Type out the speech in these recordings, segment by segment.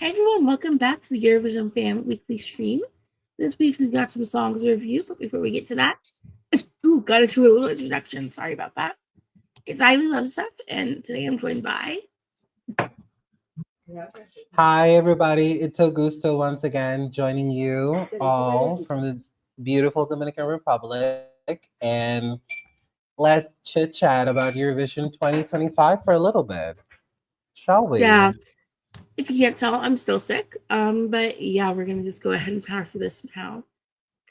Hey everyone, welcome back to the Eurovision Fan Weekly Stream. This week we've got some songs to review, but before we get to that, got to do a little introduction. Sorry about that. It's Lili Loves Stuff, and today I'm joined by... Hi everybody, it's Augusto once again, joining you all from the beautiful Dominican Republic, and let's chit chat about Eurovision 2025 for a little bit, shall we? Yeah, if you can't tell, I'm still sick. But yeah, we're gonna just go ahead and power through this now.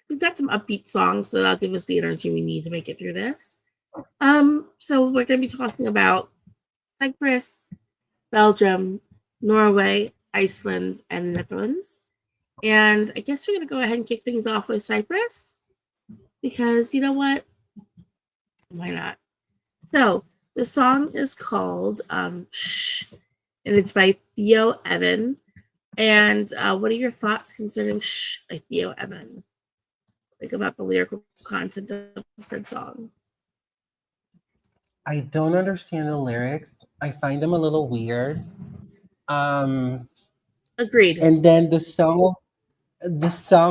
We've got some upbeat songs, so that'll give us the energy we need to make it through this. So we're gonna be talking about Cyprus, Belgium, Norway, Iceland, and Netherlands. And I guess we're gonna go ahead and kick things off with Cyprus because you know what? Why not? So the song is called Shh, and it's by Theo Evan. And what are your thoughts concerning Shh by Theo Evan? Like about the lyrical content of said song? I don't understand the lyrics. I find them a little weird. Agreed. And then the song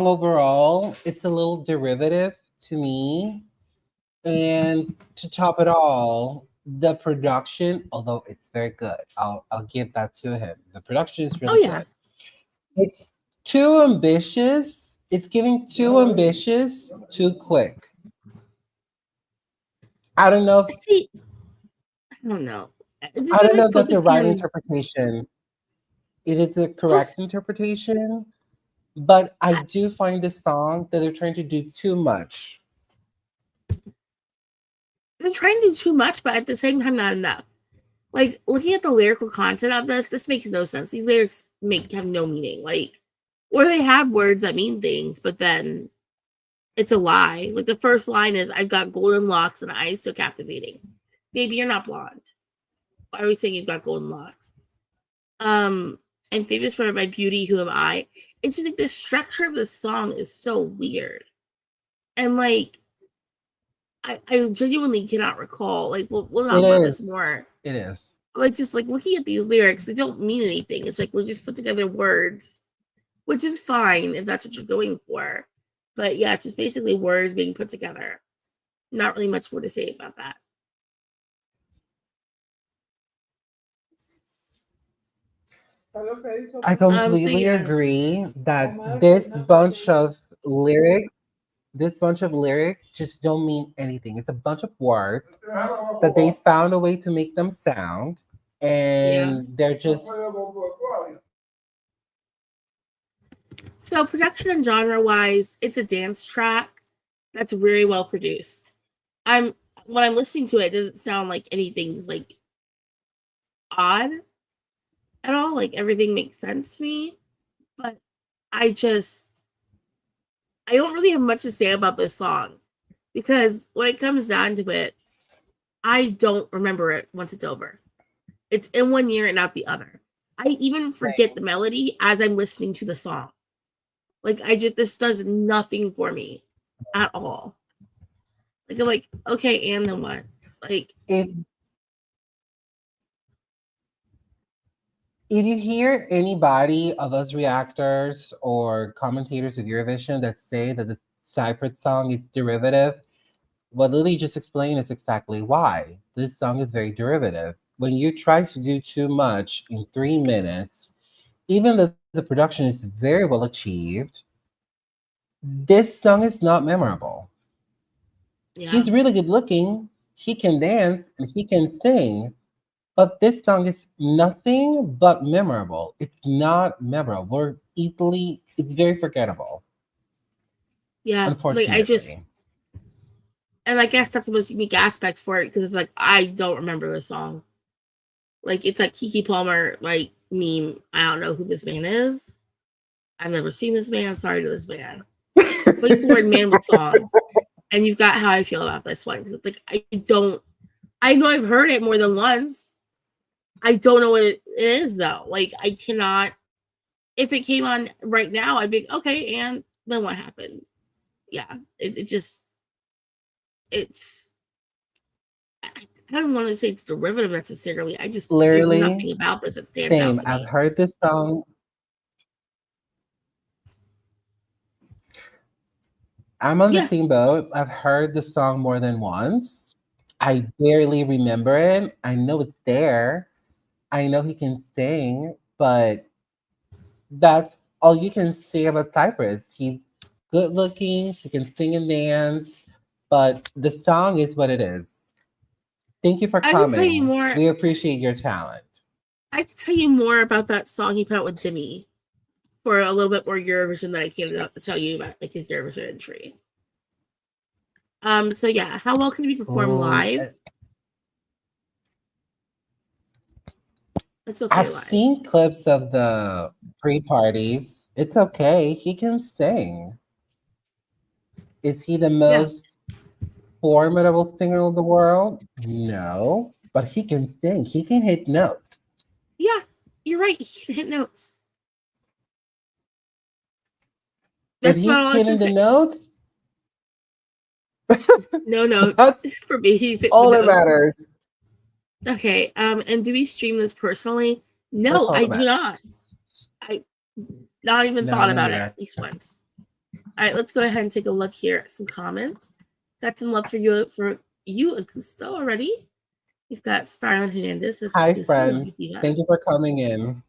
overall, it's a little derivative to me. And to top it all, the production, although it's very good, I'll give that to him. The production is really good. It's too ambitious. It's giving too ambitious, too quick. I don't know. I don't know. I don't know if that's the right interpretation. It is a correct interpretation, but I do find the song that they're trying to do too much. They're trying to do too much, but at the same time, not enough. Like, looking at the lyrical content of this makes no sense. These lyrics have no meaning. Like, or they have words that mean things, but then it's a lie. Like, the first line is, I've got golden locks and eyes so captivating. Baby, you're not blonde. Why are we saying you've got golden locks? I'm famous for my beauty, who am I? It's just like the structure of the song is so weird. And like, I genuinely cannot recall. Like, we'll talk about this more. It is. Like, just like looking at these lyrics, they don't mean anything. It's like we just put together words, which is fine if that's what you're going for. But yeah, it's just basically words being put together. Not really much more to say about that. I completely agree that this bunch of lyrics just don't mean anything. It's a bunch of words that they found a way to make them sound, and they're just... So production and genre wise, it's a dance track that's very well produced. When I'm listening to it, it doesn't sound like anything's like odd at all. Like, everything makes sense to me, but I don't really have much to say about this song because when it comes down to it, I don't remember it once it's over. It's in one ear and out the other. I even forget the melody as I'm listening to the song. Like, this does nothing for me at all. Like, I'm like, okay, and then what? Like, if you hear anybody of us reactors or commentators of Eurovision that say that the Cyprus song is derivative, what Lili just explained is exactly why. This song is very derivative. When you try to do too much in 3 minutes, even though the production is very well achieved, this song is not memorable. Yeah. He's really good looking, he can dance, and he can sing, but this song is nothing but memorable. It's not memorable. It's very forgettable. Yeah, unfortunately. And I guess that's the most unique aspect for it, because it's like, I don't remember this song. Like, it's like Kiki Palmer, like, meme. I don't know who this man is. I've never seen this man. Sorry to this man. Place the word man with song. And you've got how I feel about this one. Because it's like, I know I've heard it more than once. I don't know what it is, though. Like, I cannot. If it came on right now, I'd be okay, and then what happened? Yeah, it's I don't want to say it's derivative necessarily. I just, there's nothing about this that stands out to me. I've heard this song I'm on the Yeah, same boat. I've heard the song more than once. I barely remember it. I know it's there. I know he can sing, but that's all you can say about Cyprus. He's good looking, he can sing and dance, but the song is what it is. Thank you for I can tell you coming. more. We appreciate your talent. I can tell you more about that song he put out with Demi for a little bit more Eurovision that I can't tell you about, like his Eurovision entry. So yeah, how well can it be performed Oh, live? It's okay I've live. seen clips of the pre-parties. It's okay. He can sing. Is he the Yeah, most formidable singer in the world? No, but he can sing. He can hit notes. yeah, you're right. He can hit notes. If That's he's about all I can hitting the say. notes, No notes that's for me. He's hitting the all that notes. matters. Okay. And do we stream this personally? That's No, all I that do matters. not. I not even No, thought me about it neither. at least once. All right, let's go ahead and take a look here at some comments. Got some love for you, Augusto already. You've got Starlin Hernandez as Hi, Augusto, love friend. you, Diva. Thank you for coming in.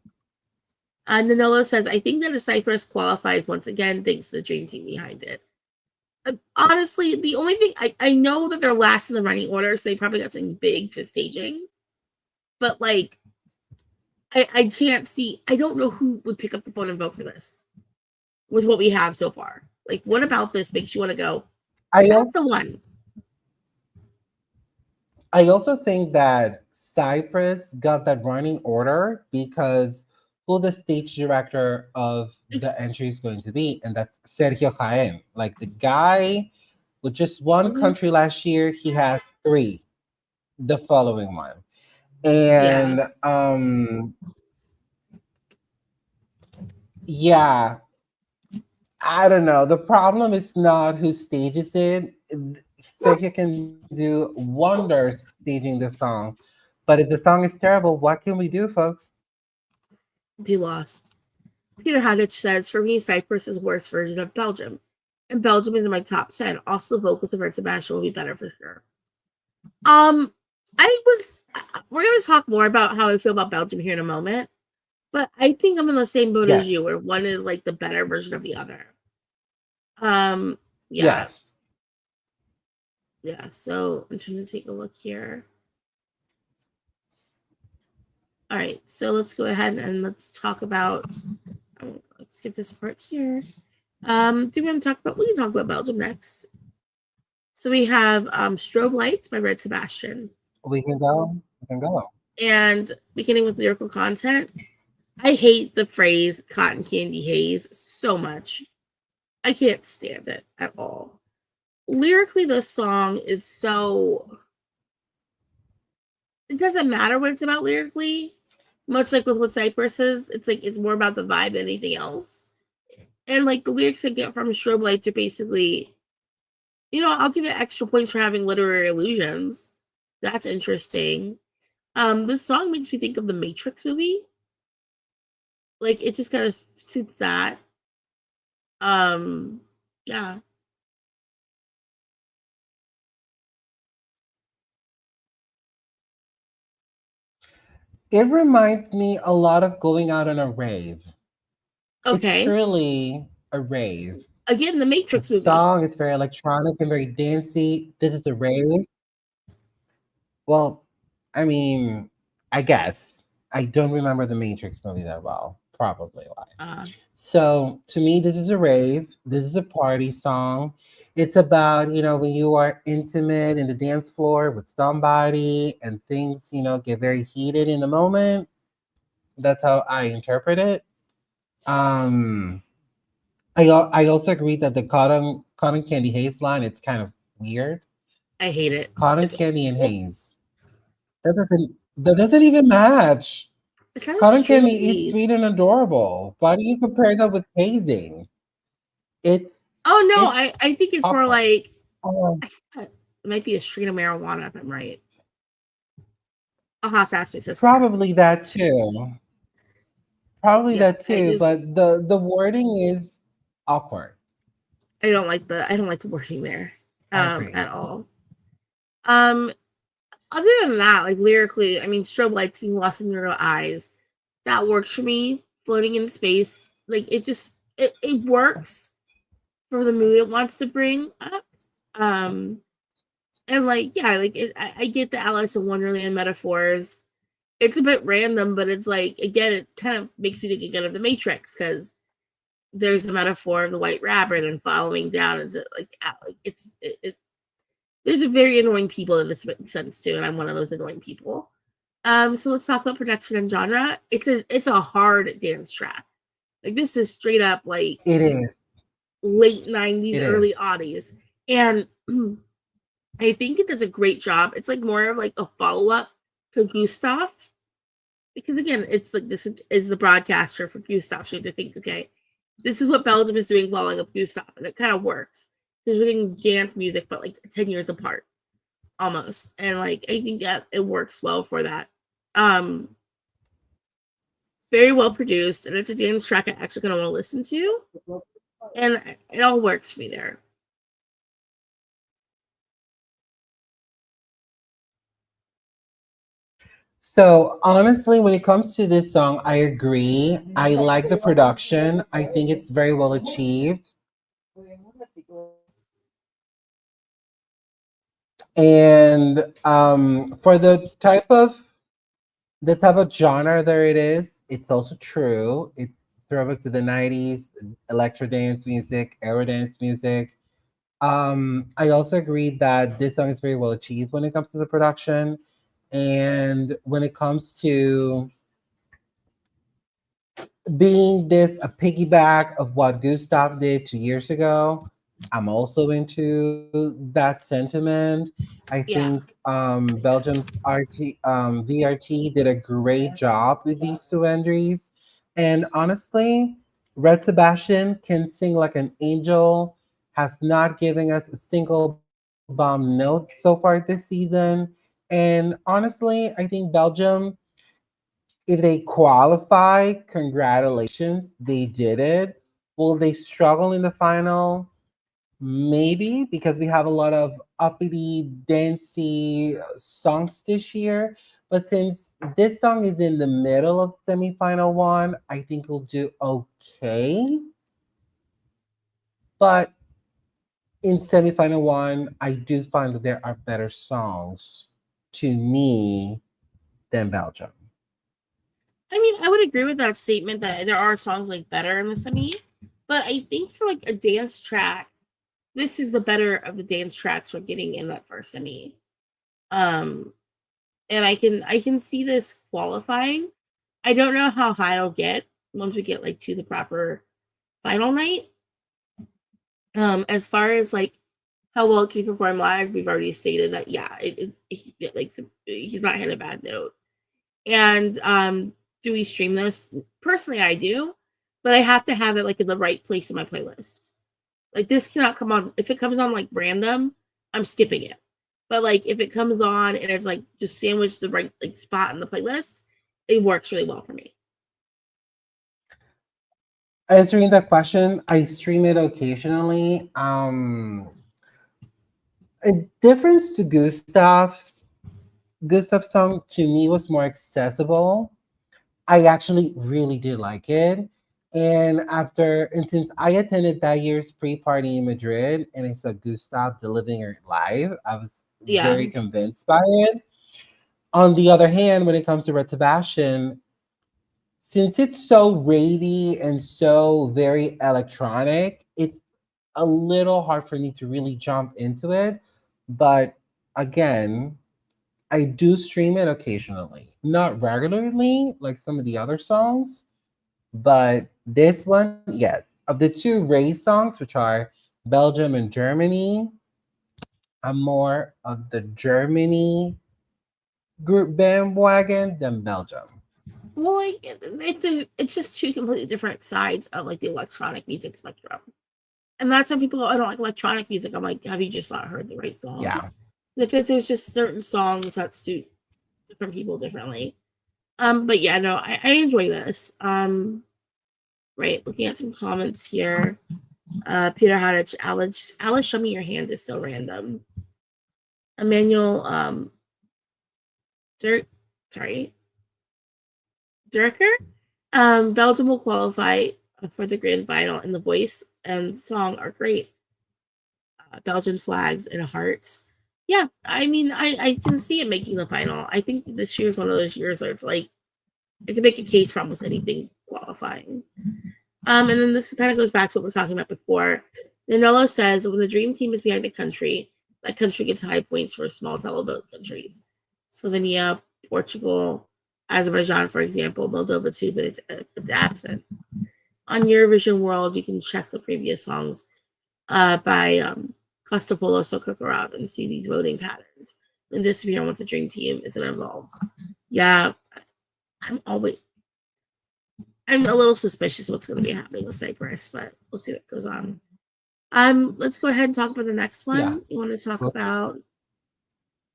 Nanolo says, I think that a Cyprus qualifies once again thanks to the dream team behind it. Honestly, the only thing I know that they're last in the running order, so they probably got something big for staging. But like I can't see, I don't know who would pick up the phone and vote for this with what we have so far. Like, what about this makes you want to go, I that's also, the one? I also think that Cyprus got that running order because who the stage director of the entry is going to be, and that's Sergio Jaén. Like the guy with just one Mhm. country last year, he has three the following one. Yeah. And yeah, I don't know. The problem is not who stages it. Sergio can do wonders staging the song. But if the song is terrible, what can we do, folks? Be lost. Peter Hadich says, for me, Cyprus is worst version of Belgium. And Belgium is in my top 10. Also, the vocals of Red Sebastian will be better for sure. Um, we're going to talk more about how I feel about Belgium here in a moment. But I think I'm in the same boat as you, Yes. where one is like the better version of the other. Um, yeah, Yes. yeah. So I'm trying to take a look here. All right, so let's go ahead and let's talk about. Let's get this part here. Do we want to talk about? We can talk about Belgium next. So we have Strobe Lights by Red Sebastian. We can go. We can go. And beginning with lyrical content, I hate the phrase cotton candy haze so much. I can't stand it at all. Lyrically, this song is so. It doesn't matter what it's about lyrically. Much like with what Cypress is, it's like it's more about the vibe than anything else. And like the lyrics I get from Strobe Lights are basically, I'll give it extra points for having literary illusions. That's interesting. This song makes me think of the Matrix movie. Like it just kind of suits that. Um, yeah. It reminds me a lot of going out on a rave. It's Okay. truly a rave. Again, the The Matrix movie. song is very electronic and very dancey. This is the rave. Well, I mean, I guess. I don't remember the Matrix movie that well. Probably why. Uh, So to me, this is a rave. This is a party song. It's about, when you are intimate in the dance floor with somebody and things, get very heated in the moment. That's how I interpret it. Um, I also agree that the cotton candy haze line, it's kind of weird. I hate it. Cotton It's candy and awful. haze. That doesn't even match. It's not a Cotton string of candy is bees. sweet and adorable. Why do you compare that with hazing? It's Oh no, it's I think it's more popcorn. like Oh, it might be a strain of marijuana if I'm right. I'll have to ask my sister. probably that too. Probably Yeah, that I too. just But the wording is awkward. I don't like the wording there I agree. at all. Um Other than that, like lyrically, I mean, strobe lights being lost in your eyes, that works for me. Floating in space, like it works for the mood it wants to bring up. Um, and like yeah, like I get the Alice in Wonderland metaphors. It's a bit random, but it's like again, it kind of makes me think again of the Matrix because there's the metaphor of the white rabbit and following down into like it there's a very annoying people that this makes sense to, and I'm one of those annoying people. So let's talk about production and genre. It's a hard dance track. Like this is straight up like It is. late 90s, It early is. oddies. And I think it does a great job. It's like more of like a follow-up to Gustav. Because again, it's like this is the broadcaster for Gustav. So you have to think, okay, this is what Belgium is doing following up Gustav. And it kind of works. Because we're getting dance music, but like 10 years apart almost. And like I think that it works well for that. Um Very well produced, and it's a dance track I actually gonna want to listen to. And it all works for me there. So honestly, when it comes to this song, I agree. I like the production. I think it's very well achieved. And for the type of genre there it is, it's also true. It's throwback to the 90s, electro dance music, aero dance music. I also agree that this song is very well achieved when it comes to the production. And when it comes to being this a piggyback of what Gustav did 2 years ago, I'm also into that sentiment. I Yeah. think Belgium's VRT did a great job with these two entries. And honestly, Red Sebastian can sing like an angel, has not given us a single bomb note so far this season. And honestly, I think Belgium, if they qualify, congratulations, they did it. Will they struggle in the final? Maybe because we have a lot of uppity, dancey songs this year. But since this song is in the middle of semifinal one, I think we'll do okay. But in semifinal one, I do find that there are better songs to me than Belgium. I mean, I would agree with that statement that there are songs like better in the semi, but I think for like a dance track, this is the better of the dance tracks we're getting in that first semi. Um, and I can see this qualifying. I don't know how high it'll get once we get like to the proper final night. As far as like how well can he perform live, we've already stated that yeah, like he's not hit a bad note. And do we stream this? Personally, I do, but I have to have it like in the right place in my playlist. Like this cannot come on. If it comes on like random, I'm skipping it. But like if it comes on and it's like just sandwiched the right like spot in the playlist, it works really well for me. Answering that question, I stream it occasionally. A difference to Gustav's song to me was more accessible. I actually really did like it. And since I attended that year's pre-party in Madrid and I saw Gustav delivering it live, I was Yeah. very convinced by it. On the other hand, when it comes to Red Sebastian, since it's so ravey and so very electronic, it's a little hard for me to really jump into it. But again, I do stream it occasionally, not regularly like some of the other songs, but this one, yes. Of the two Ray songs, which are Belgium and Germany, I'm more of the Germany group bandwagon than Belgium. Well, like it's just two completely different sides of like the electronic music spectrum. And that's when people go, I don't like electronic music. I'm like, have you just not heard the right song? Yeah. Because there's just certain songs that suit different people differently. But yeah, no, I enjoy this. Right, looking at some comments here. Peter Hadich, Alice, show me your hand is so random. Emmanuel, Durker. Belgium will qualify for the grand final, and the voice and song are great. Belgian flags and hearts. Yeah, I mean, I can see it making the final. I think this year is one of those years where it's like, it can make a case for almost anything qualifying. And then this kind of goes back to what we were talking about before. Nanolo says, when the dream team is behind the country, that country gets high points for small televote countries. Slovenia, Portugal, Azerbaijan, for example, Moldova too, but it's absent. On Eurovision World, you can check the previous songs by Kostopoulos Sokokorov and see these voting patterns and disappear once a dream team isn't involved. Yeah, I'm a little suspicious of what's going to be happening with Cyprus, but we'll see what goes on. Let's go ahead and talk about the next one. Yeah. You want to talk about?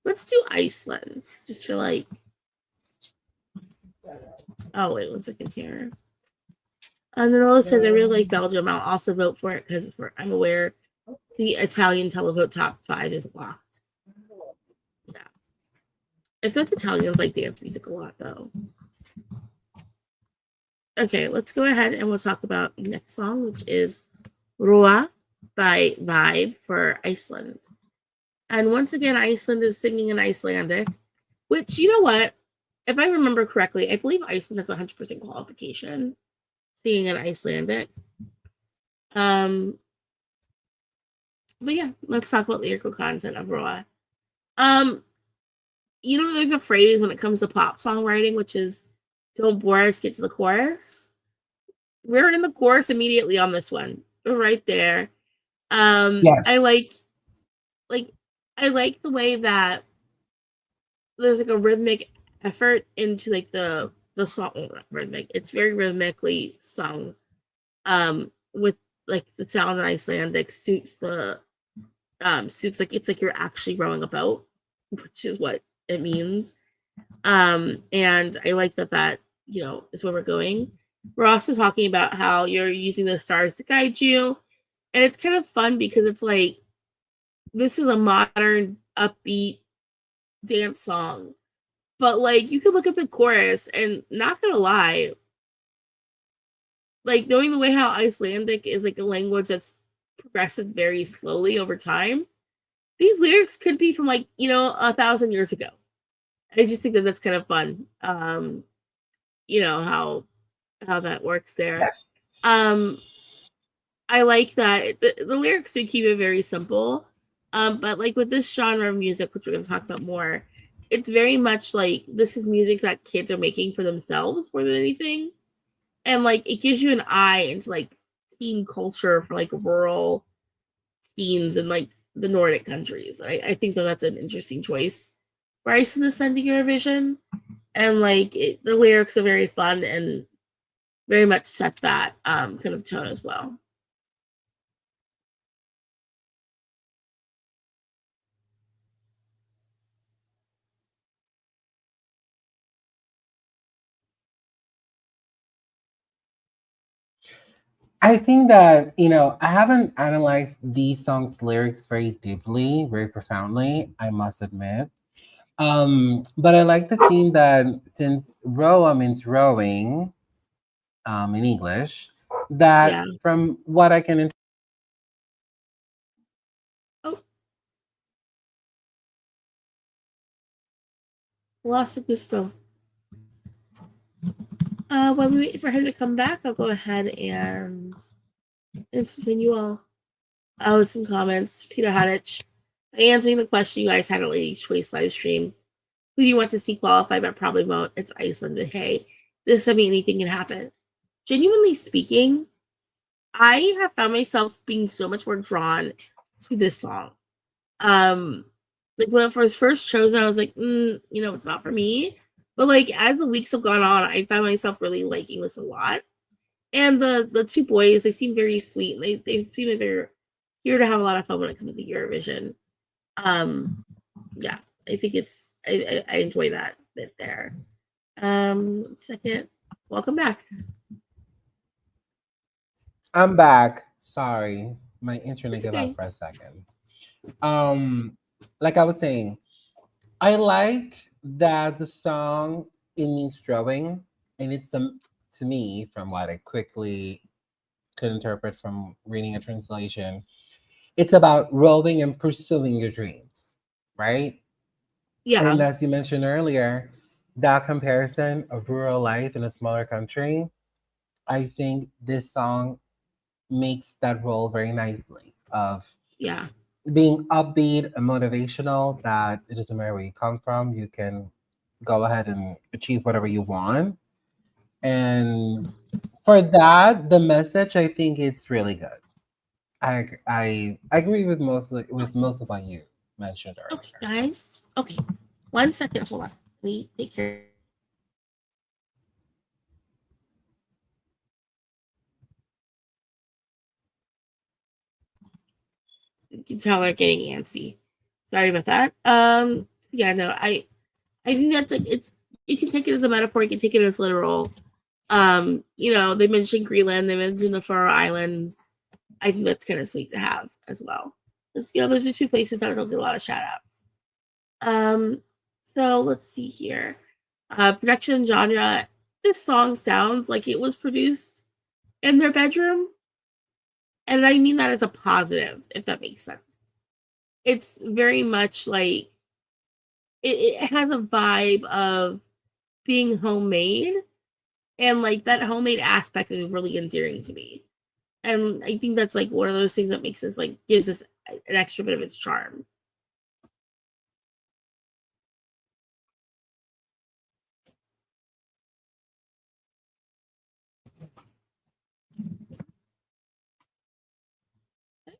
Let's do Iceland. Just feel like. Oh wait, 1 second here. And then Lola says, I really like Belgium. I'll also vote for it because I'm aware the Italian televote top 5 is locked. Yeah. I feel like Italians like dance music a lot, though. Okay, let's go ahead and we'll talk about the next song, which is Roa by Vibe for Iceland. And once again, Iceland is singing in Icelandic, which, you know what? If I remember correctly, I believe Iceland has 100% qualification singing in Icelandic. But yeah, let's talk about lyrical content of Roa. You know, there's a phrase when it comes to pop songwriting, which is don't bore us, get to the chorus. We're in the chorus immediately on this one. We're right there. Yes. I like the way that there's like a rhythmic effort into like the song. Rhythmic. It's very rhythmically sung. With like the sound in Icelandic suits like it's like you're actually rowing a boat, which is what it means. And I like that you know is where we're going. We're also talking about how you're using the stars to guide you, and it's kind of fun because it's like this is a modern upbeat dance song, but like you could look at the chorus and not gonna lie, like knowing the way how Icelandic is like a language that's progressed very slowly over time, these lyrics could be from like, you know, 1,000 years ago. I just think that that's kind of fun. You know, how that works there. I like that the lyrics do keep it very simple. But like with this genre of music, which we're going to talk about more, it's very much like this is music that kids are making for themselves more than anything. And like it gives you an eye into like teen culture for like rural teens in like the Nordic countries. I think that's an interesting choice for Iceland to send to Eurovision. And like the lyrics are very fun and very much set that kind of tone as well. I think that, you know, I haven't analyzed these songs' lyrics very deeply, very profoundly, I must admit. But I like the theme that since roa means rowing in English, that from what I can Lost Gusto. While we wait for him to come back, I'll go ahead and entertain you all with some comments. Peter Hadich, answering the question you guys had at Ladies' Choice live stream. Who do you want to see qualify but probably won't? It's Iceland. But hey, this doesn't mean anything can happen. Genuinely speaking, I have found myself being so much more drawn to this song. Like when it was first chosen, I was like, you know, it's not for me. But like as the weeks have gone on, I found myself really liking this a lot. And the two boys, they seem very sweet. They seem like they're here to have a lot of fun when it comes to Eurovision. Yeah, I think it's I enjoy that bit there. Second, welcome back. I'm back. Sorry, my internet It's gave out okay. for a second. Like I was saying, I like that the song it means drawing, and it's some to me from what I quickly could interpret from reading a translation. It's about rowing and pursuing your dreams, right? And Yeah, as you mentioned earlier, that comparison of rural life in a smaller country, I think this song makes that role very nicely of yeah, being upbeat and motivational, that it doesn't matter where you come from, you can go ahead and achieve whatever you want. And for that, the message I think it's really good. I agree with most of what you mentioned okay, earlier. guys. Okay, 1 second. Hold on. Let me take care. You can tell they're getting antsy. Sorry about that. Yeah, no, I think that's like it's. You can take it as a metaphor. You can take it as literal. They mentioned Greenland. They mentioned the Faroe Islands. I think that's kind of sweet to have as well. Because, those are two places that don't get a lot of shout outs. Um, so let's see here. Production genre. This song sounds like it was produced in their bedroom. And I mean that as a positive, if that makes sense. It's very much like it has a vibe of being homemade. And like that homemade aspect is really endearing to me. And I think that's like one of those things that makes this like gives this an extra bit of its charm.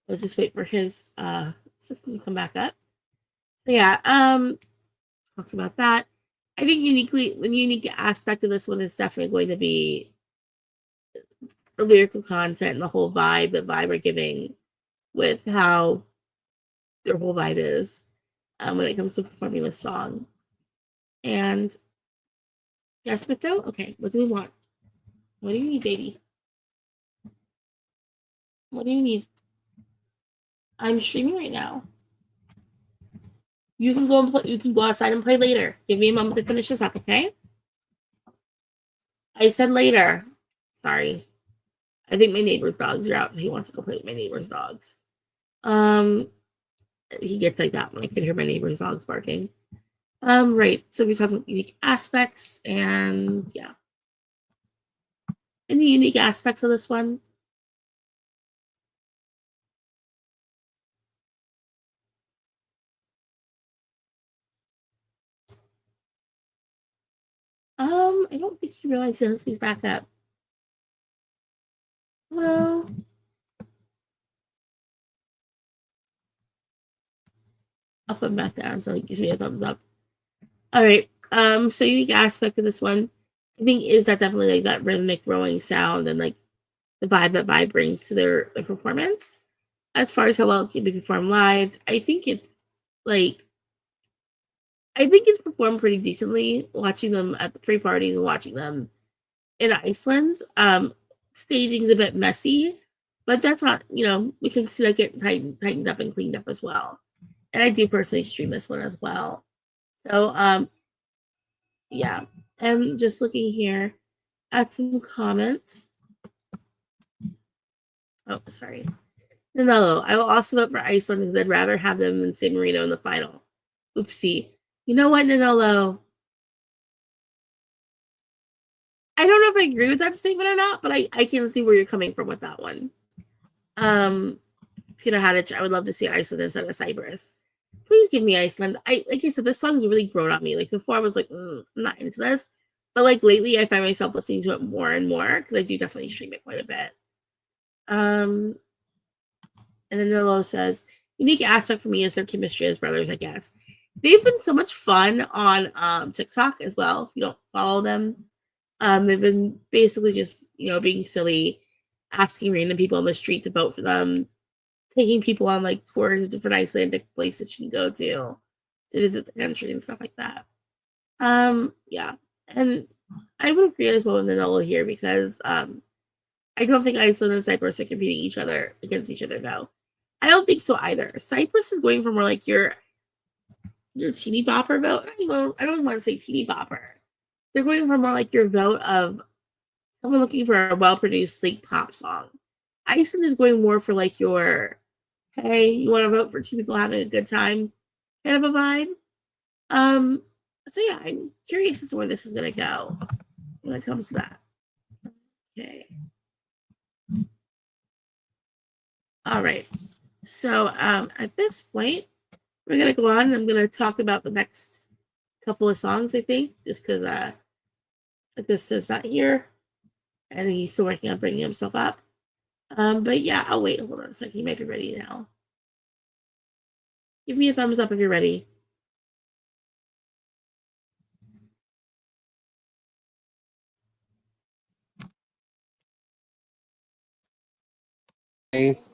We'll just wait for his system to come back up. So yeah, talked about that. I think the unique aspect of this one is definitely going to be the lyrical content and the whole vibe that Vibe are giving with how their whole vibe is when it comes to performing this song. And yes, but though, okay, what do we want? What do you need, baby? What do you need? I'm streaming right now. You can go and play, you can go outside and play later. Give me a moment to finish this up, okay? I said later. Sorry. I think my neighbor's dogs are out. He wants to go play with my neighbor's dogs. Um, he gets like that when I can hear my neighbor's dogs barking. Right. So we're talking unique aspects, and yeah, any unique aspects of this one. I don't think he realizes he's back up. Hello. I'll put him back down so he gives me a thumbs up. All right. So unique aspect of this one, I think, is that definitely like that rhythmic rolling sound and like the vibe that Vibe brings to their performance. As far as how well it can be performed live, like I think it's performed pretty decently. Watching them at the pre-parties and watching them in Iceland, staging's a bit messy, but that's not we can see that getting tightened up and cleaned up as well. And I do personally stream this one as well. So yeah, and just looking here at some comments. Oh, sorry. No, I will also vote for Iceland because I'd rather have them than San Marino in the final. Oopsie. You know what, Nanolo? I don't know if I agree with that statement or not, but I can see where you're coming from with that one. Peter Hadich, I would love to see Iceland instead of Cyprus. Please give me Iceland. Like I said, this song's really grown on me. Like before, I was like, I'm not into this, but like lately, I find myself listening to it more and more because I do definitely stream it quite a bit. Um, And then Nilo says, unique aspect for me is their chemistry as brothers, I guess. They've been so much fun on TikTok as well. If you don't follow them, they've been basically just, being silly, asking random people on the street to vote for them, taking people on like tours of different Icelandic places you can go to visit the country and stuff like that. Yeah. And I would agree as well with Nanola here because I don't think Iceland and Cyprus are competing against each other though. I don't think so either. Cyprus is going for more like your teeny bopper vote. I don't want to say teeny bopper. They're going for more like your vote of someone looking for a well produced sleek pop song. Iceland is going more for like your hey, you want to vote for two people having a good time kind of a vibe. So yeah, I'm curious as to where this is gonna go when it comes to that. Okay. All right. So at this point, we're gonna go on. I'm gonna talk about the next couple of songs, I think, just because this is not here and he's still working on bringing himself up. But yeah, I'll wait. Hold on a second. He might be ready now. Give me a thumbs up if you're ready.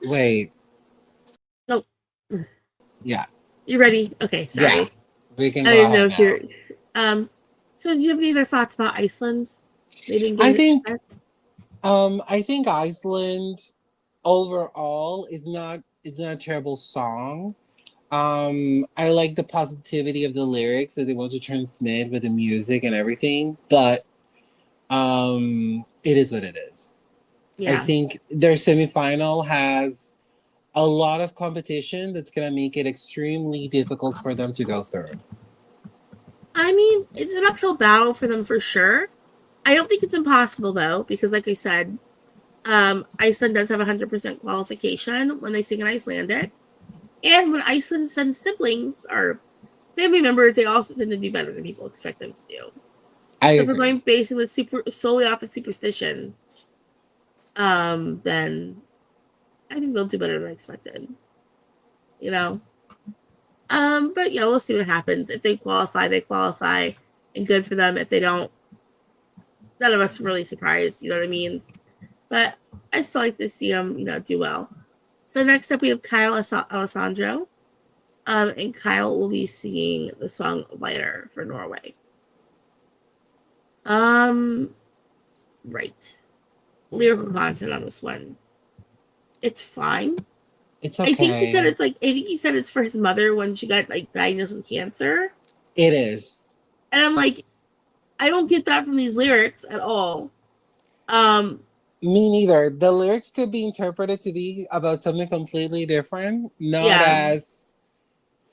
Wait. Nope. Yeah. You're ready? Okay, sorry. Yeah. We can I go didn't know ahead if now. you're so do you have any other thoughts about Iceland? I think Iceland overall is not a terrible song. I like the positivity of the lyrics that they want to transmit with the music and everything, but it is what it is. Yeah. I think their semifinal has a lot of competition that's gonna make it extremely difficult for them to go through. I mean, it's an uphill battle for them for sure. I don't think it's impossible though, because like I said, Iceland does have 100% qualification when they sing in Icelandic. And when Iceland sends siblings or family members, they also tend to do better than people expect them to do. So if we're going basing this solely off of superstition, then I think they'll do better than expected. You know? But yeah, we'll see what happens. If they qualify, they qualify, and good for them. If they don't, none of us are really surprised, you know what I mean? But I still like to see them, do well. So next up we have Kyle Alessandro. And Kyle will be singing the song Lighter for Norway. Right. Lyrical content on this one. It's fine. It's okay. I think he said it's for his mother when she got diagnosed with cancer. It is. And I'm like, I don't get that from these lyrics at all. Me neither. The lyrics could be interpreted to be about something completely different, not as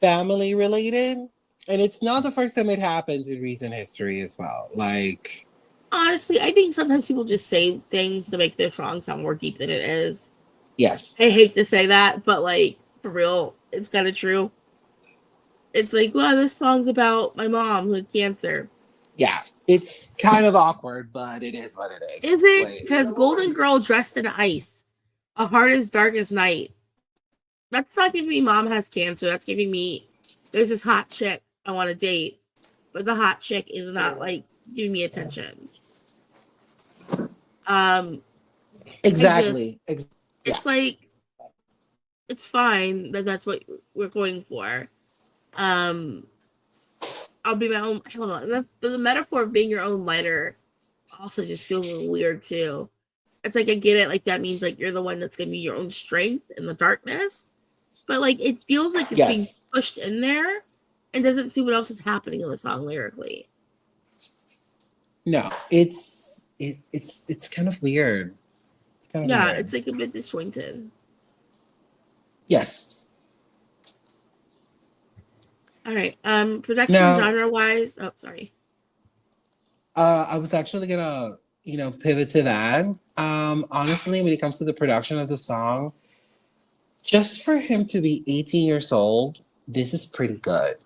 family related. And it's not the first time it happens in recent history as well. Like, honestly, I think sometimes people just say things to make their song sound more deep than it is. Yes. I hate to say that, but for real, it's kind of true. It's like, well, this song's about my mom who had cancer. Yeah, it's kind of awkward, but it is what it is. Is it? Because Golden Girl Dressed in Ice, A Heart as Dark as Night. That's not giving me mom has cancer. That's giving me there's this hot chick I want to date, but the hot chick is not giving me attention. Exactly. It's it's fine that that's what we're going for. I'll be my own. I don't know. The metaphor of being your own lighter also just feels a little weird too. It's I get it. That means you're the one that's gonna be your own strength in the darkness. But it feels like it's being pushed in there and doesn't see what else is happening in the song lyrically. No, it's kind of weird. It's kind of weird. It's a bit disjointed. Yes. All right. Production genre wise. Oh, sorry. I was actually gonna, pivot to that. Honestly, when it comes to the production of the song, just for him to be 18 years old, this is pretty good.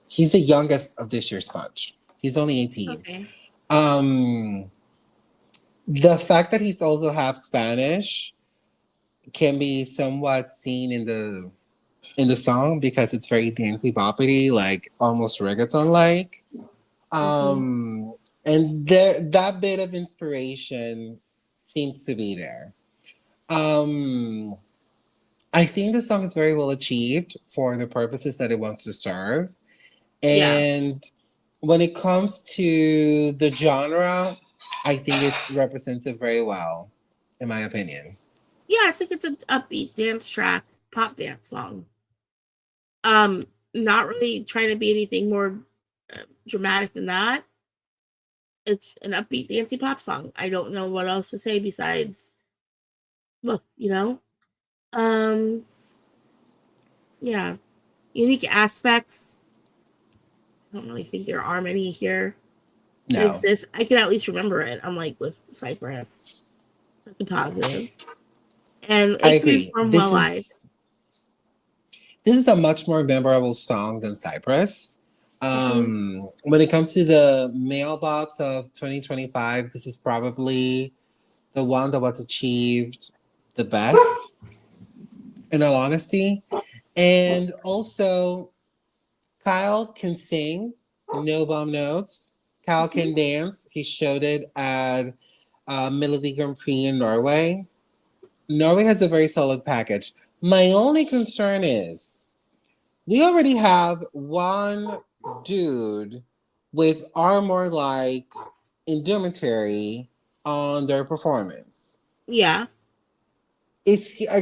He's the youngest of this year's bunch. He's only 18. Okay. The fact that he's also half Spanish can be somewhat seen in the song because it's very dancey boppity, almost reggaeton like. And that bit of inspiration seems to be there. I think the song is very well achieved for the purposes that it wants to serve. And when it comes to the genre, I think it represents it very well. in my opinion. Yeah, it's like it's an upbeat dance track, pop dance song. Not really trying to be anything more dramatic than that. It's an upbeat dancey pop song. I don't know what else to say besides look, Um, yeah, unique aspects. I don't really think there are many here that No, exist. I can at least remember it. Unlike with Cyprus, it's like a positive, and I it can be agree. performed well live. This is a much more memorable song than Cypress. Mhm. When it comes to the male bops of 2025, this is probably the one that was achieved the best, in all honesty. And also, Kyle can sing, no bum notes. Kyle Mhm. can dance. He showed it at Melody Grand Prix in Norway. Norway has a very solid package. My only concern is we already have one dude with armor like indumentary on their performance. Yeah. Are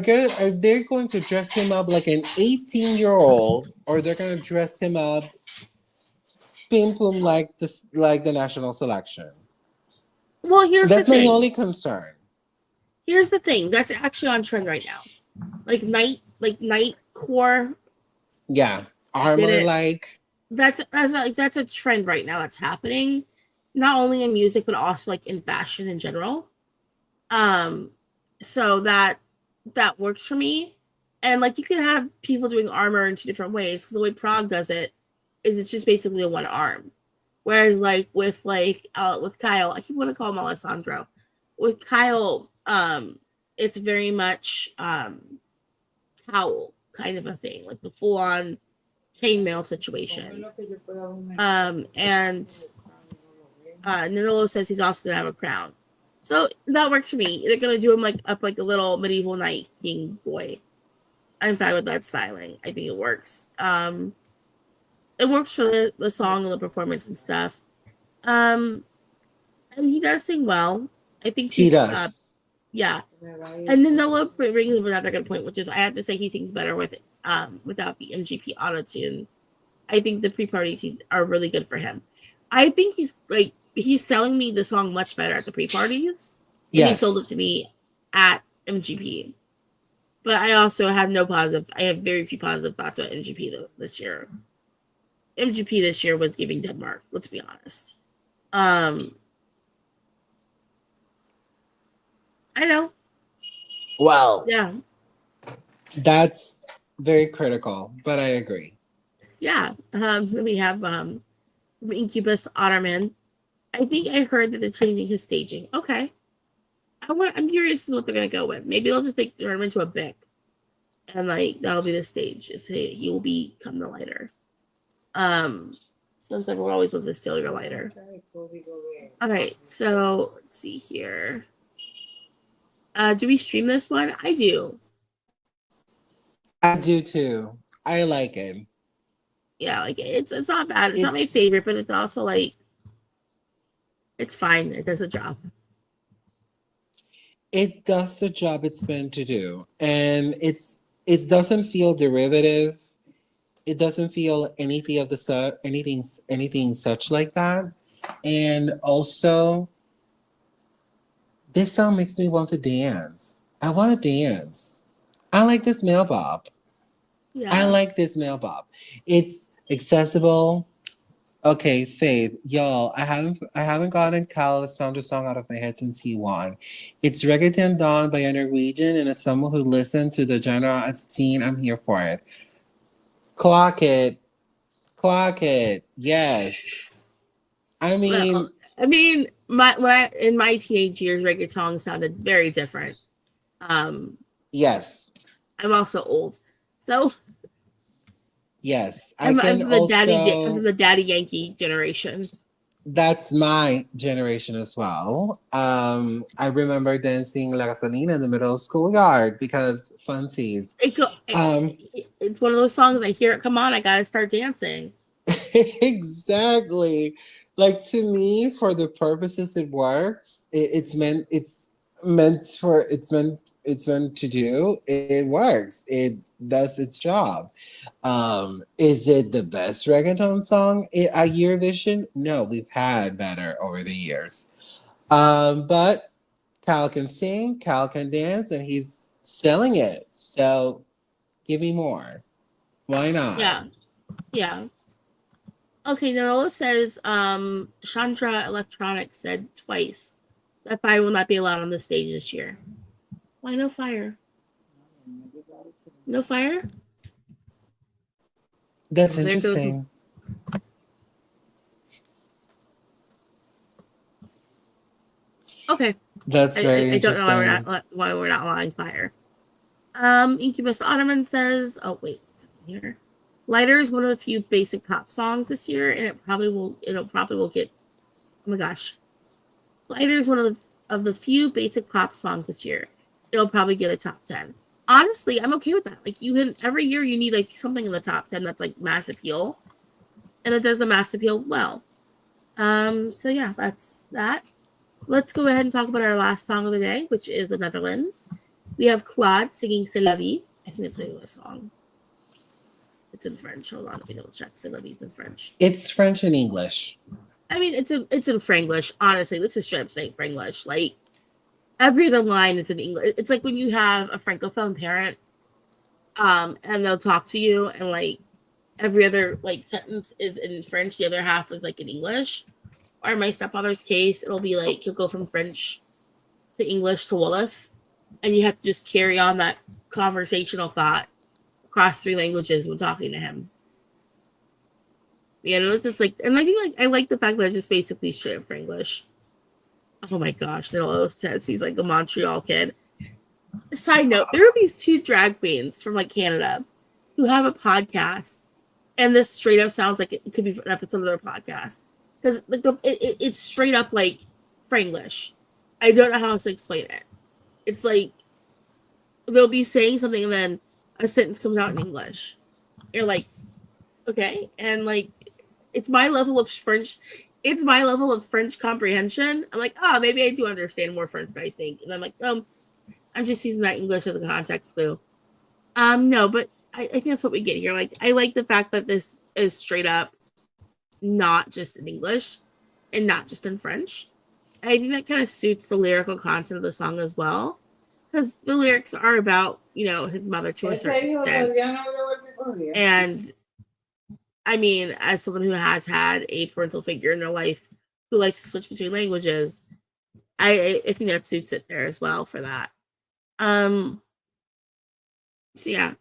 they going to dress him up like an 18-year-old, or they're going to dress him up pim pum like the national selection? Well, here's the That's my thing. only concern. Here's the thing. That's actually on trend right now. Night core Yeah, did armor it. like. That's a trend right now that's happening, not only in music but also like in fashion in general. Um, so that works for me. And like you can have people doing armor in two different ways because the way Prague does it is it's just basically a one arm. Whereas with Kyle, I keep want to call him Alessandro. With Kyle, it's very much cowl kind of a thing, like the full on chainmail situation. And Nilolo says he's also gonna have a crown. So that works for me. They're gonna do him like up like a little medieval knight king boy. I'm fine with that styling. I think it works. It works for the song and the performance and stuff. Um, and he does sing well. I think He he's does. yeah. And then they'll bring up another good point, which is I have to say he sings better with without the MGP auto tune. I think the pre-parties are really good for him. I think he's selling me the song much better at the pre-parties than he sold it Yes. to me at MGP. But I also have no positive. I have very few positive thoughts about MGP this year. MGP this year was giving Denmark. Let's be honest. Um, I know. Well, Yeah, that's very critical, but I agree. yeah. We have Incubus Otterman. I think I heard that they're changing his staging. Okay. I'm curious as what they're gonna go with. Maybe they'll just turn him into a Bic, and like that'll be the stage. Is he will become the lighter. Since everyone always wants to steal your lighter. All right, so let's see here. Do we stream this one? I do. I do too. I like it. Yeah, like it's not bad. It's not my It's favorite, but it's also like it's fine. It does a job. it does the job it's meant to do, and it doesn't feel derivative. It doesn't feel anything of the anything such like that. And also, this song makes me want to dance. I want to dance. I like this male bop. I Yeah. like this male bop. It's accessible. Okay, Faith, y'all, I haven't gotten Cal Alessandro song out of my head since he won. It's Reggaeton Dawn by a Norwegian, and as someone who listened to the genre as a teen, I'm here for it. Clock it. Clock it. Yes. I Well, mean, I mean, in my teenage years, reggaeton sounded very different. Um, yes. I'm also old, so Yes. I I'm can I'm also, the daddy Yankee generation. that's my generation as well. I remember dancing La Gasolina in the middle schoolyard because funsies. It go, Um, it's one of those songs. I hear it come on, I gotta start dancing. exactly. Like to me, for the purposes it works, it's meant, it's it's meant to do. It works. It does its job. Is it the best reggaeton song at Eurovision? No, we've had better over the years. But Cal can sing, Cal can dance, and he's selling it. So give me more. Why not? Yeah. Yeah. Okay, Narola says, Chandra Electronics said twice that fire will not be allowed on the stage this year. Why no fire? No fire? That's Oh, there goes. interesting. Okay. That's very I don't know interesting. why we're not allowing fire. Incubus Ottoman says, oh wait, it's here. Lighter is one of the few basic pop songs this year, and it probably will get. Oh my gosh, Lighter is one of the few basic pop songs this year. It'll probably get a top 10. Honestly, I'm okay with that. Like you can every year you need like something in the top 10 that's like mass appeal, and it does the mass appeal well. So yeah, that's that. Let's go ahead and talk about our last song of the day, which is the Netherlands. We have Claude singing C'est la vie. I think it's a English song. It's in French. Hold on, let me double check. C'est la vie is in French. It's French and English. I mean, it's in Franglish. Honestly, this is straight up saying Franglish. Like every other line is in English. It's like when you have a francophone parent, and they'll talk to you, and like every other like sentence is in French, the other half is like in English. Or in my stepfather's case, it'll be like he'll go from French to English to Wolof, and you have to just carry on that conversational thought across 3 languages when talking to him. Yeah, and it's just like, and I think like I like the fact that it's just basically straight up English. Oh my gosh, little says he's like a Montreal kid. Side note: there are these 2 drag queens from like Canada who have a podcast, and this straight up sounds like it could be an episode of their podcast because like it's straight up like Franglish. I don't know how else to explain it. It's like they'll be saying something and then a sentence comes out in English. You're like, okay, and like it's my level of French. It's my level of French comprehension. I'm like, maybe I do understand more French than I think, and I'm like, I'm just using that English as a context clue. No, but I think that's what we get here. Like, I like the fact that this is straight up not just in English and not just in French. I think that kind of suits the lyrical content of the song as well, because the lyrics are about, his mother to a certain extent. And I mean, as someone who has had a parental figure in their life who likes to switch between languages, I think that suits it there as well for that. So yeah.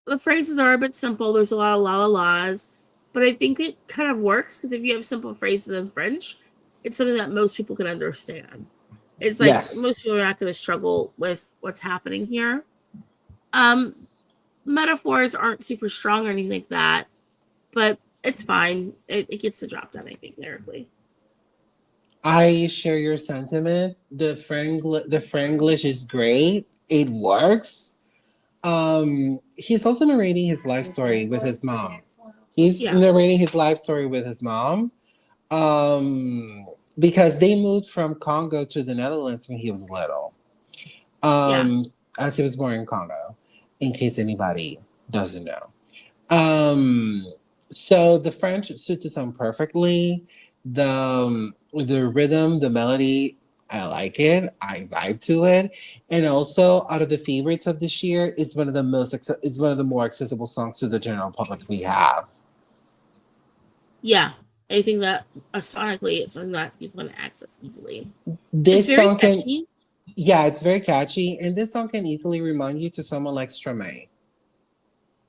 The phrases are a bit simple. There's a lot of la la la's, but I think it kind of works because if you have simple phrases in French, it's something that most people can understand. It's like most people are not going to struggle with what's happening here. Metaphors aren't super strong or anything like that, but it's fine. It gets the job done, I think, lyrically. I share your sentiment. The Franglish is great. It works. He's also narrating his life story with his mom. He's narrating his life story with his mom. Because they moved from Congo to the Netherlands when he was little. As he was born in Congo, in case anybody doesn't know. So the French suits the song perfectly. The rhythm, the melody, I like it. I vibe to it. And also, out of the favorites of this year, it's one of the more accessible songs to the general public we have. Yeah, I think that sonically it's something that people can access easily. This song it's very catchy, and this song can easily remind you to someone like Strobe.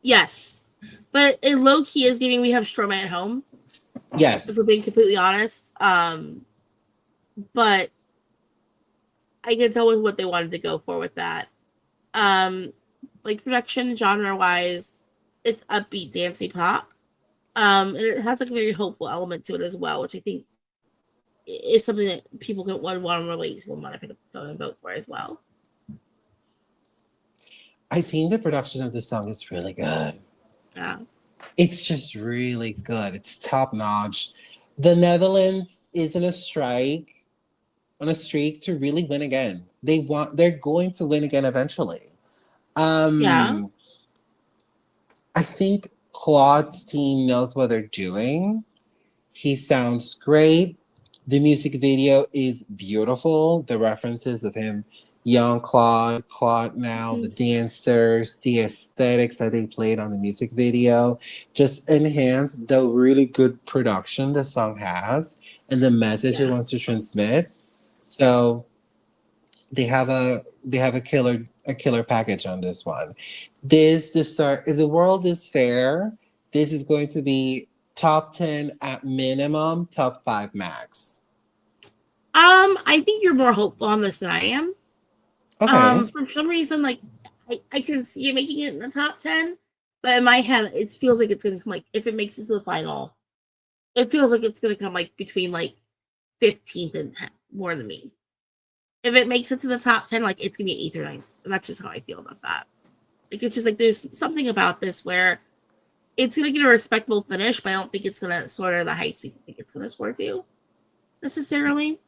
Yes, but it low key is giving. We have Strobe at home. Yes, if we're being completely honest. But I can tell with what they wanted to go for with that. Like production genre wise, it's upbeat, dancey pop. And it has like a very hopeful element to it as well, which I think is something that people can want to relate to and want to pick up the phone and vote for as well. I think the production of this song is really good. Yeah. It's just really good. It's top notch. The Netherlands is in a strike. on a streak to really win again. They're going to win again eventually. Yeah. I think Claude's team knows what they're doing. He sounds great. The music video is beautiful. The references of him, young Claude, Claude now, the Mhm. dancers, the aesthetics that they played on the music video just enhance the really good production the song has and the message it Yeah. wants to transmit. So they have a killer package on this one. If the world is fair, this is going to be top 10 at minimum, top 5 max. I think you're more hopeful on this than I am. Okay. For some reason, like I can see it making it in the top 10, but in my head, it feels like it's gonna come like if it makes it to the final, it feels like it's gonna come like between like 15th and 10th more than me. If it makes it to the top 10, like it's gonna be 8th or 9th. And that's just how I feel about that. Like it's just like there's something about this where it's gonna get a respectable finish, but I don't think it's gonna soar to the heights we think it's gonna soar to necessarily.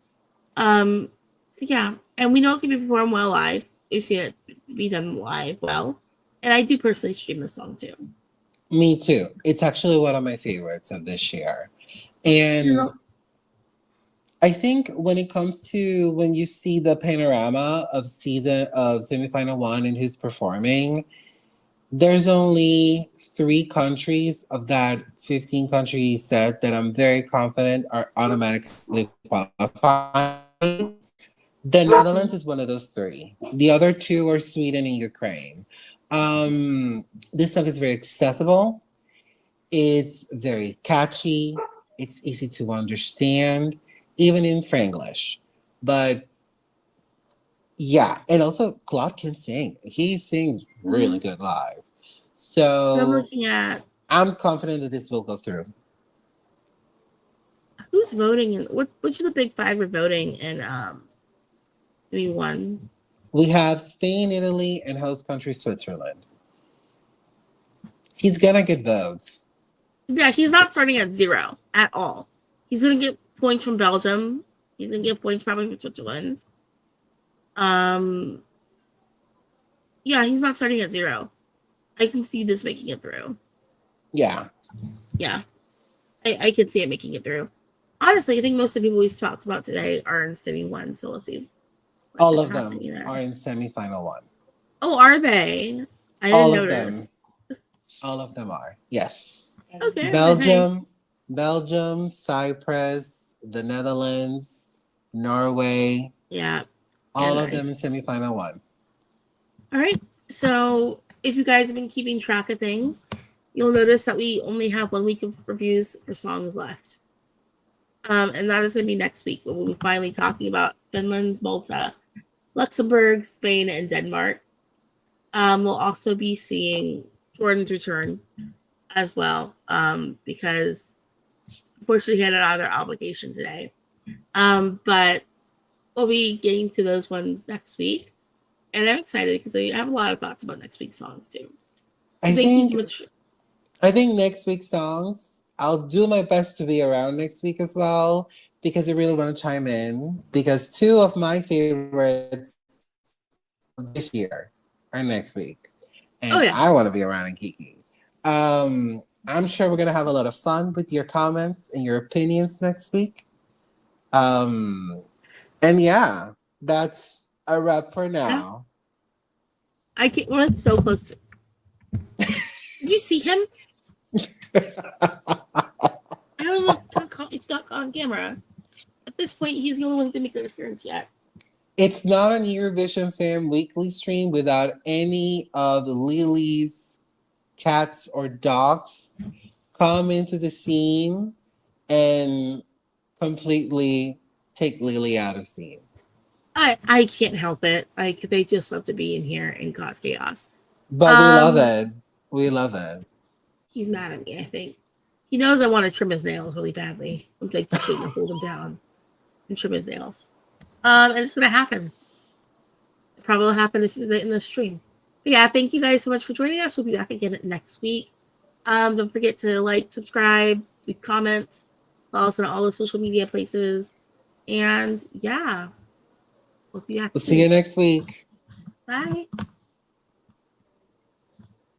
So yeah, and we know it can be performed well live. We've seen it be done live well, and I do personally stream this song too. Me too. It's actually one of my favorites of this year. You And know, I think when you see the panorama of semifinal one and who's performing, there's only 3 countries of that 15 country set that I'm very confident are automatically qualifying. The Netherlands is one of those 3. The other 2 are Sweden and Ukraine. This song is very accessible. It's very catchy. It's easy to understand, even in Franglish. But yeah, and also Claude can sing. He sings really good live. so I'm So looking at I'm confident that this will go through. who's voting and which of the big five are voting and we won. We have Spain, Italy, and host country Switzerland. He's gonna get votes. Yeah, he's not starting at 0 at all. He's gonna get points from Belgium. He's gonna get points probably from Switzerland. Um, yeah, he's not starting at 0. I can see this making it through. Yeah. Yeah, I could see it making it through. Honestly, I think most of the people we've talked about today are in Semi 1, so we'll see All what's of them happening there. are in semifinal one. Oh, are they? I didn't All of them. notice. All of them are. Yes. Okay, but hey. Belgium, Cyprus, the Netherlands, Norway, Yeah. Yeah, all of them in nice. semifinal one. All right. So if you guys have been keeping track of things, you'll notice that we only have 1 week of reviews for songs left. And that is going to be next week when we'll be finally talking about Finland, Malta, Luxembourg, Spain, and Denmark. We'll also be seeing Jordan's return as well, because unfortunately he had another obligation today. But we'll be getting to those ones next week. And I'm excited because I have a lot of thoughts about next week's songs too. I Thank you think so much. I think next week's songs, I'll do my best to be around next week as well because I really want to chime in because 2 of my favorites of this year are next week. Oh And yeah. I want to be around and Kiki. I'm sure we're going to have a lot of fun with your comments and your opinions next week. And yeah, that's a wrap for Yeah. now. I can't. We're like so close to. Did you see him? I don't know. It's not on camera. At this point, he's the only one who can make an appearance yet. It's not an Eurovision Fan Weekly stream without any of Lili's cats or dogs come into the scene and completely take Lili out of scene. I can't help it. Like they just love to be in here and cause chaos. But we love it. We love it. He's mad at me. I think he knows I want to trim his nails really badly. I'm like just waiting to hold him down and trim his nails. And it's gonna happen. It probably will happen in the stream. But yeah, thank you guys so much for joining us. We'll be back again next week. Don't forget to like, subscribe, leave comments, follow us on all the social media places. And yeah, We'll see you next We'll see you week. next week. Bye.